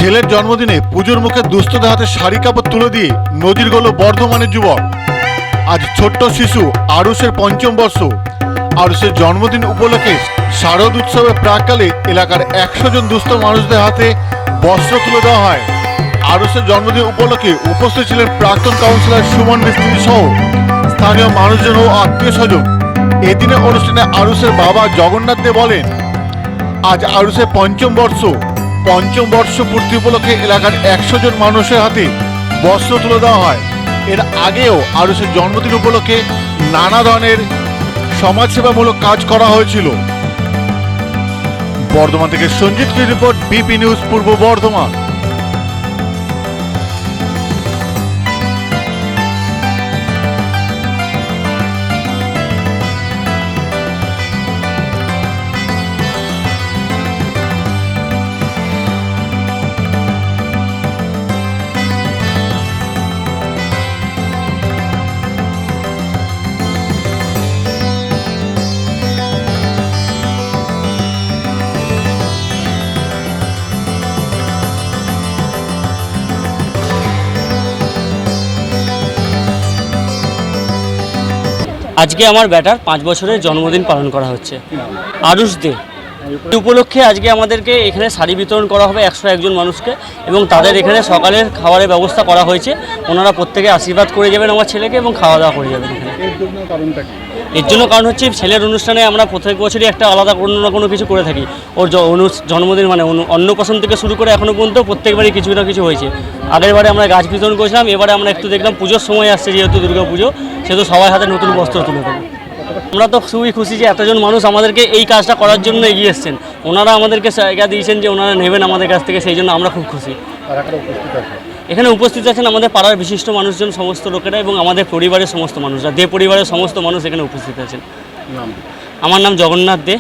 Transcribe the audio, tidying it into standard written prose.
ছেলের জন্মদিনে পুজোর মুখে দুস্থদের হাতে শাড়ি কাপড় তুলে দিয়ে নজির গড়ল বর্ধমানের যুবক। আজ ছোট্ট শিশু আরুষের পঞ্চম বর্ষ। আরুষের জন্মদিন উপলক্ষে শারদ উৎসবের প্রাককালে এলাকার 100 জন দুস্থ মানুষদের হাতে বস্ত্র তুলে দেওয়া হয়। আরুষের জন্মদিন উপলক্ষে উপস্থিত ছিলেন প্রাক্তন কাউন্সিলর সুমন মিস্ত্রি সহ স্থানীয় মানুষজন ও আত্মীয় স্বজন। এদিনের অনুষ্ঠানে আরুষের বাবা জগন্নাথ দে বলেন, আজ আরুষের পঞ্চম বর্ষ পূর্তি উপলক্ষে এলাকার 100 জন মানুষের হাতে বস্ত্র তুলে দেওয়া হয়। এর আগেও আরুষের জন্মদিন উপলক্ষে নানা ধরনের সমাজসেবামূলক কাজ করা হয়েছিল। বর্ধমান থেকে সঞ্জিত রিপোর্ট, বিপি নিউজ পূর্ব বর্ধমান। আজকে আমার বেটার 5 বছরের জন্মদিন পালন করা হচ্ছে আরুষ দে। এই উপলক্ষে আজকে আমাদেরকে এখানে শাড়ি বিতরণ করা হবে 101 জন মানুষকে, এবং তাদের এখানে সকালের খাবারের ব্যবস্থা করা হয়েছে। ওনারা প্রত্যেকে আশীর্বাদ করে যাবেন আমার ছেলেকে এবং খাওয়া দাওয়া করে যাবেন এখানে। এর জন্য কারণ হচ্ছে ছেলের অনুষ্ঠানে আমরা প্রত্যেক বছরই একটা আলাদা কোনো না কোনো কিছু করে থাকি। ওর জন্মদিন মানে অন্নপ্রাশন থেকে শুরু করে এখনও পর্যন্ত প্রত্যেকবারই কিছু না কিছু হয়েছে। আগেরবারে আমরা গাছ বিতরণ করেছিলাম, এবারে আমরা একটু দেখলাম পুজোর সময় আসছে, যেহেতু দুর্গা পুজো, সেহেতু সবাই হাতে নতুন বস্ত্র তুলে দেবো। আমরা তো খুবই খুশি যে এতজন মানুষ আমাদেরকে এই কাজটা করার জন্য এগিয়ে এসছেন। ওনারা আমাদেরকে জায়গা দিয়েছেন যে ওনারা নেবেন আমাদের কাছ থেকে, সেই জন্য আমরা খুব খুশি। এখানে উপস্থিত আছেন আমাদের পাড়ার বিশিষ্ট মানুষজন, সমস্ত লোকেরা, এবং আমাদের পরিবারের সমস্ত মানুষরা, দে পরিবারের সমস্ত মানুষ এখানে উপস্থিত আছেন। আমার নাম জগন্নাথ দে।